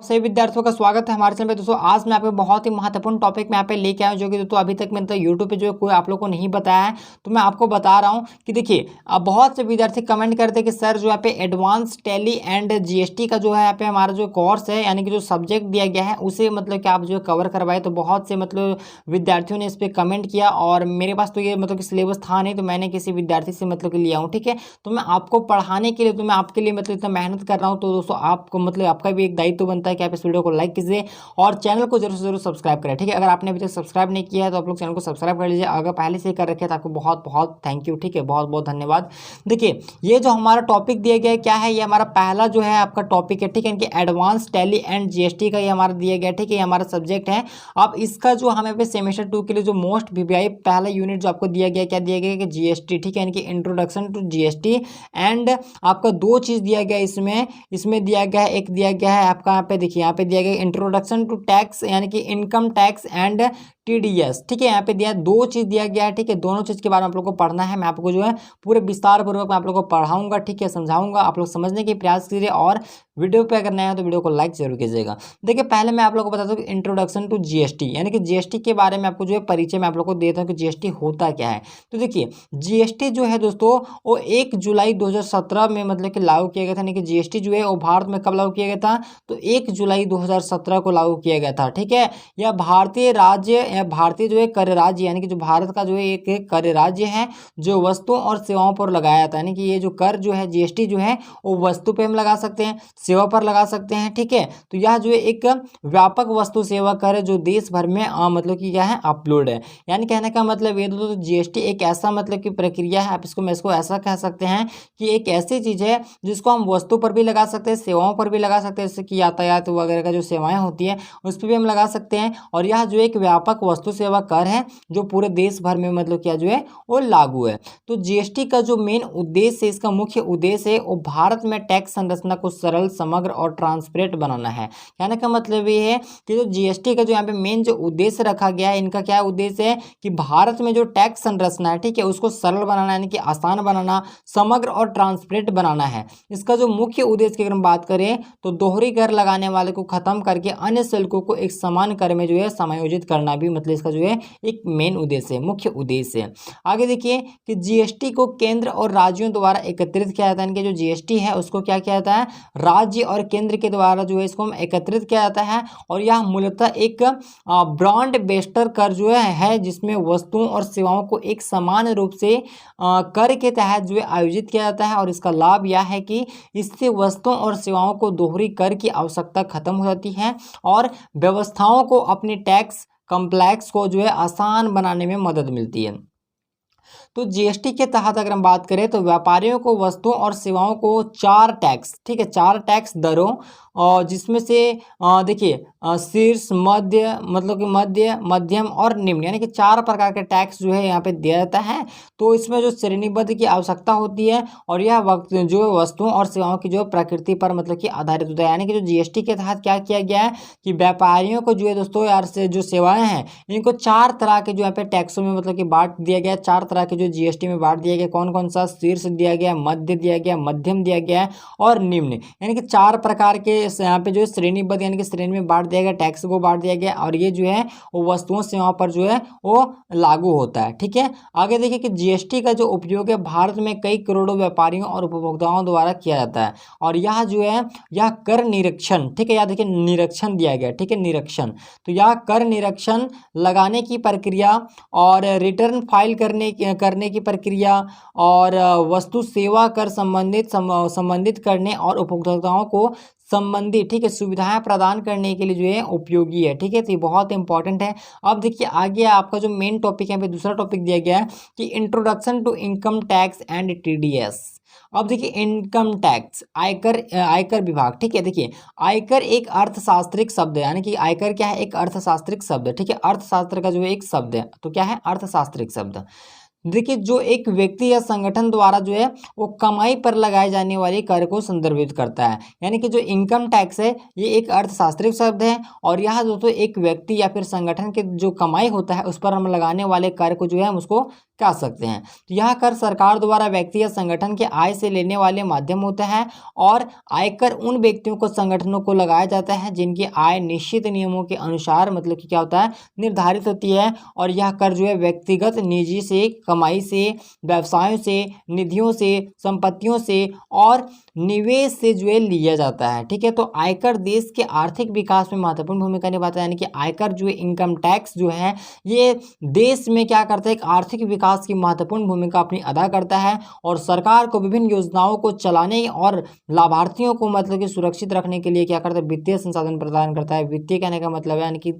सभी विद्यार्थियों का स्वागत है हमारे चैनल पे। दोस्तों आज मैं आपको बहुत ही महत्वपूर्ण टॉपिक में यहाँ पे लेके आया हूँ, जो कि दोस्तों अभी तक मैंने तो यूट्यूब पे जो कोई आप लोग को नहीं बताया है, तो मैं आपको बता रहा हूँ कि देखिए अब बहुत से विद्यार्थी कमेंट करते हैं कि सर जो यहाँ पे एडवांस टैली एंड जीएसटी का जो है यहाँ पे हमारा जो कोर्स है, यानी कि जो सब्जेक्ट दिया गया है उसे मतलब कि आप जो कवर करवाए। तो बहुत से मतलब विद्यार्थियों ने इस पर कमेंट किया और मेरे पास तो ये मतलब कि सिलेबस था नहीं, तो मैंने किसी विद्यार्थी से मतलब कि लिया हूँ। ठीक है, तो मैं आपको पढ़ाने के लिए, तो मैं आपके लिए मतलब इतना मेहनत कर रहा हूँ, तो दोस्तों आपको मतलब आपका भी एक दायित्व बनता है कि आप इस वीडियो को लाइक कीजिए और चैनल को जरूर से जरूर सब्सक्राइब करें। ठीक है, अगर आपने अभी तक सब्सक्राइब नहीं किया है तो आप लोग चैनल को सब्सक्राइब कर लीजिए। अगर पहले से कर रखे हैं तो आपको बहुत बहुत थैंक यू। ठीक है, बहुत बहुत धन्यवाद। देखिए ये जो हमारा टॉपिक दिया गया है क्या है, ये हमारा पहला जो है आपका टॉपिक है। ठीक है, इनके एडवांस टैली एंड जीएसटी का ये हमारा दिया गया। ठीक है, ये हमारा सब्जेक्ट है। अब इसका जो हमें पे सेमेस्टर 2 के लिए जो मोस्ट वीवीआई पहला यूनिट जो आपको दिया गया, क्या दिया गया कि जीएसटी। ठीक है, इनकी इंट्रोडक्शन टू जीएसटी एंड आपका दो चीज़ दिया गया इसमें इसमें दिया गया है। एक दिया गया है आपका यहाँ पे देखिए, यहाँ पे दिया गया इंट्रोडक्शन टू टैक्स यानी कि इनकम टैक्स एंड टीडीएस। ठीक है, यहाँ पे दिया दो चीज़ दिया गया है। ठीक है, दोनों चीज़ के बारे में आप लोग को पढ़ना है। मैं आपको जो है पूरे विस्तार पूर्वक मैं आप लोग को पढ़ाऊंगा। ठीक है, समझाऊंगा, आप लोग समझने की प्रयास कीजिए और वीडियो पे अगर नया है तो वीडियो को लाइक जरूर कीजिएगा। देखिए पहले मैं आप लोग को बता दूं कि इंट्रोडक्शन टू जीएसटी यानी कि जीएसटी के बारे में आपको जो है परिचय मैं आप लोग को देता हूँ कि जीएसटी होता क्या है। तो देखिए जीएसटी जो है दोस्तों वो 1 जुलाई 2017 में मतलब कि लागू किया गया था। यानी कि जीएसटी जो है वो भारत में कब लागू किया गया था, तो 1 जुलाई 2017 को लागू किया गया था। ठीक है, यह भारतीय राज्य या भारतीय जो है कर राज्य यानी कि जो भारत का जो है एक कर राज्य है जो वस्तुओं और सेवाओं पर लगाया था। यानी कि ये जो कर जो है जीएसटी जो है वो वस्तु पे हम लगा सकते हैं, सेवा पर लगा सकते हैं। ठीक है, तो यह जो है एक व्यापक वस्तु सेवा कर है जो देश भर में मतलब कि क्या है अपलोड है। यानी कहने का मतलब ये तो जीएसटी एक ऐसा मतलब कि प्रक्रिया है, आप इसको मैं इसको ऐसा कह सकते हैं कि एक ऐसी चीज़ है जिसको हम वस्तु पर भी लगा सकते हैं, सेवाओं पर भी लगा सकते हैं, जैसे कि यातायात वगैरह का जो सेवाएं होती है उस पर भी हम लगा सकते हैं। और यह जो एक व्यापक वस्तु सेवा कर है जो पूरे देश भर में मतलब क्या जो है वो लागू है। तो जीएसटी का जो मेन उद्देश्य है, इसका मुख्य उद्देश्य है वो भारत में टैक्स संरचना को सरल, समग्र और ट्रांसपेरेंट बनाना है। कहने का मतलब ये है कि जो जीएसटी का जो यहाँ पे मेन जो उद्देश्य रखा गया है, इनका क्या उद्देश्य है कि भारत में जो टैक्स संरचना है, ठीक है, उसको सरल बनाना यानी कि आसान बनाना, समग्र और ट्रांसपेरेंट बनाना है। इसका जो मुख्य उद्देश्य की अगर हम बात करें तो दोहरी कर लगाने वाले को खत्म करके अन्य शुल्कों को एक समान कर में जो है समायोजित करना भी मतलब इसका जो है एक मेन उद्देश्य है, मुख्य उद्देश्य है। आगे देखिए कि जीएसटी को केंद्र और राज्यों द्वारा एकत्रित किया जाता है। इनके जो जीएसटी है उसको क्या किया जाता है, राज्य और केंद्र के द्वारा जो है इसको हम एकत्रित किया जाता है। और यह मूलतः एक ब्रॉड बेस्टर कर जो है जिसमें वस्तुओं और सेवाओं को एक समान रूप से कर के तहत जो है आयोजित किया जाता है। और इसका लाभ यह है कि इससे वस्तुओं और सेवाओं को दोहरी कर की आवश्यकता खत्म हो जाती है और व्यवस्थाओं को अपनी टैक्स कॉम्प्लेक्स को जो है आसान बनाने में मदद मिलती है। तो जीएसटी के तहत अगर हम बात करें तो व्यापारियों को वस्तुओं और सेवाओं को 4 टैक्स, ठीक है, 4 टैक्स दरों और जिसमें से देखिए शीर्ष, मध्य मतलब कि मध्य, मध्यम और निम्न यानी कि 4 प्रकार के टैक्स जो है यहाँ पे दिया जाता है। तो इसमें जो श्रेणीबद्ध की आवश्यकता होती है और यह वक्त जो वस्तुओं और सेवाओं की जो प्रकृति पर मतलब कि आधारित होता है। यानी कि जो जीएसटी के तहत क्या किया गया है कि व्यापारियों को जो है दोस्तों यार से जो सेवाएं हैं इनको 4 तरह के जो यहाँ पे टैक्सों में मतलब कि बांट दिया गया, 4 तरह के जो जीएसटी में बांट दिया गया। कौन कौन सा, शीर्ष दिया गया, मध्य दिया गया, मध्यम दिया गया और निम्न, यानी कि 4 प्रकार के यहाँ पे जो श्रेणीबद्ध यानी कि श्रेणी में बांट दिया गया, टैक्स को बांट दिया गया और ये जो है वो वस्तुओं सेवाओं पर जो है वो लागू होता है। ठीक है, आगे देखिए कि जीएसटी का जो उपयोग है भारत में कई करोड़ों व्यापारियों और उपभोक्ताओं द्वारा किया जाता है। और यह जो है यह कर निरीक्षण, ठीक है, यह देखिए निरीक्षण दिया गया, ठीक है, निरीक्षण, तो यह कर निरीक्षण लगाने की प्रक्रिया और रिटर्न फाइल करने की प्रक्रिया और वस्तु सेवा कर संबंधित करने और उपभोक्ताओं को संबंधित, ठीक है, सुविधाएं प्रदान करने के लिए जो है उपयोगी है। ठीक है, तो ये बहुत इंपॉर्टेंट है। अब देखिए आगे आपका जो मेन टॉपिक है, दूसरा टॉपिक दिया गया है कि introduction to income tax and TDS. अब देखिए इनकम टैक्स, आयकर विभाग, ठीक है, देखिए आयकर एक अर्थशास्त्रिक शब्द है। यानी कि आयकर क्या है, एक अर्थशास्त्रिक शब्द है। ठीक है, अर्थशास्त्र का जो है एक शब्द है, तो क्या है, अर्थशास्त्रिक शब्द। देखिए जो एक व्यक्ति या संगठन द्वारा जो है वो कमाई पर लगाए जाने वाले कर को संदर्भित करता है। यानी कि जो इनकम टैक्स है ये एक अर्थशास्त्रिक शब्द है और यह दोस्तों एक व्यक्ति या फिर संगठन के जो कमाई होता है उस पर हम लगाने वाले कर को जो है हम उसको कह सकते हैं। तो यह कर सरकार द्वारा व्यक्ति या संगठन के आय से लेने वाले माध्यम होता है और आयकर उन व्यक्तियों को संगठनों को लगाया जाता है जिनकी आय निश्चित नियमों के अनुसार मतलब कि क्या होता है निर्धारित होती है। और यह कर जो है व्यक्तिगत निजी से कमाई से व्यवसायों से निधियों से संपत्तियों से और निवेश से जो है लिया जाता है। ठीक है, तो आयकर देश के आर्थिक विकास में महत्वपूर्ण भूमिका निभाता है। यानी कि आयकर जो है इनकम टैक्स जो है ये देश में क्या करता है एक आर्थिक विकास की महत्वपूर्ण भूमिका अपनी अदा करता है और सरकार को विभिन्न योजनाओं को चलाने और लाभार्थियों को मतलब कि सुरक्षित रखने के लिए क्या करता है वित्तीय संसाधन प्रदान करता है। वित्तीय कहने का मतलब है यानी कि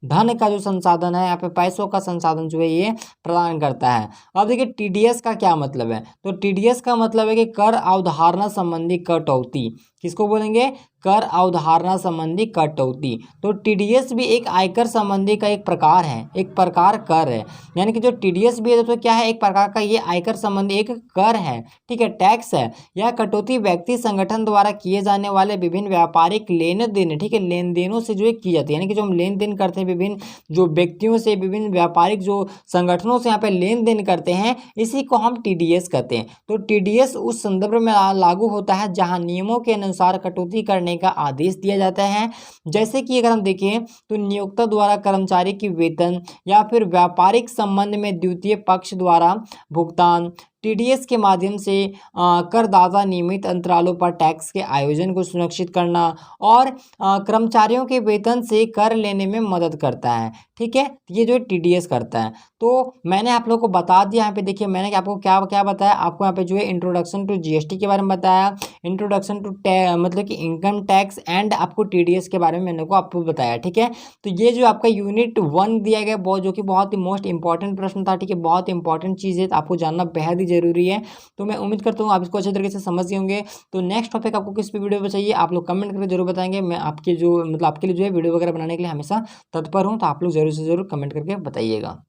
धन का जो संसाधन है यहाँ पे पैसों का संसाधन जो है ये प्रदान करता है। अब देखिए टीडीएस का क्या मतलब है, तो टीडीएस का मतलब है कि कर अवधारणा संबंधी कटौती। किसको बोलेंगे, कर अवधारणा संबंधी कटौती। तो टीडीएस भी एक आयकर संबंधी का एक प्रकार है, एक प्रकार कर है। यानी कि जो टीडीएस भी है तो क्या है एक प्रकार का ये आयकर संबंधी एक कर है। ठीक है, टैक्स है। यह कटौती व्यक्ति संगठन द्वारा किए जाने वाले विभिन्न व्यापारिक लेन देन, ठीक है, लेन देनों से जो है की जाती है। यानी कि जो हम लेन देन करते हैं विभिन्न जो व्यक्तियों से विभिन्न व्यापारिक जो संगठनों से यहाँ पे लेन देन करते हैं इसी को हम टीडीएस कहते हैं। तो टीडीएस उस संदर्भ में लागू होता है जहाँ नियमों के अनुसार कटौती करने का आदेश दिया जाता है। जैसे कि अगर हम देखें तो नियोक्ता द्वारा कर्मचारी की वेतन या फिर व्यापारिक संबंध में द्वितीय पक्ष द्वारा भुगतान टीडीएस के माध्यम से करदाता नियमित अंतरालों पर टैक्स के आयोजन को सुनिश्चित करना और कर्मचारियों के वेतन से कर लेने में मदद करता है। ठीक है, ये जो टीडीएस करता है। तो मैंने आप लोगों को बता दिया यहाँ पे देखिए मैंने आपको क्या क्या बताया, आपको यहाँ पे जो है इंट्रोडक्शन टू जीएसटी के बारे में बताया, इंट्रोडक्शन टू मतलब कि इनकम टैक्स एंड आपको टीडीएस के बारे में मैंने को आपको बताया। ठीक है, तो ये जो आपका यूनिट 1 दिया गया बहुत जो कि बहुत ही मोस्ट इंपॉर्टेंट प्रश्न था। ठीक है, बहुत इंपॉर्टेंट चीज़ है, आपको जानना बेहद ही जरूरी है। तो मैं उम्मीद करता हूँ आप इसको अच्छे तरीके से समझ गए होंगे। तो नेक्स्ट टॉपिक आपको किस पे वीडियो पे चाहिए आप लोग कमेंट करके जरूर बताएंगे। मैं आपके जो मतलब आपके लिए जो है वीडियो वगैरह बनाने के लिए हमेशा तत्पर हूँ, तो आप लोग जरूर से जरूर कमेंट करके बताइएगा।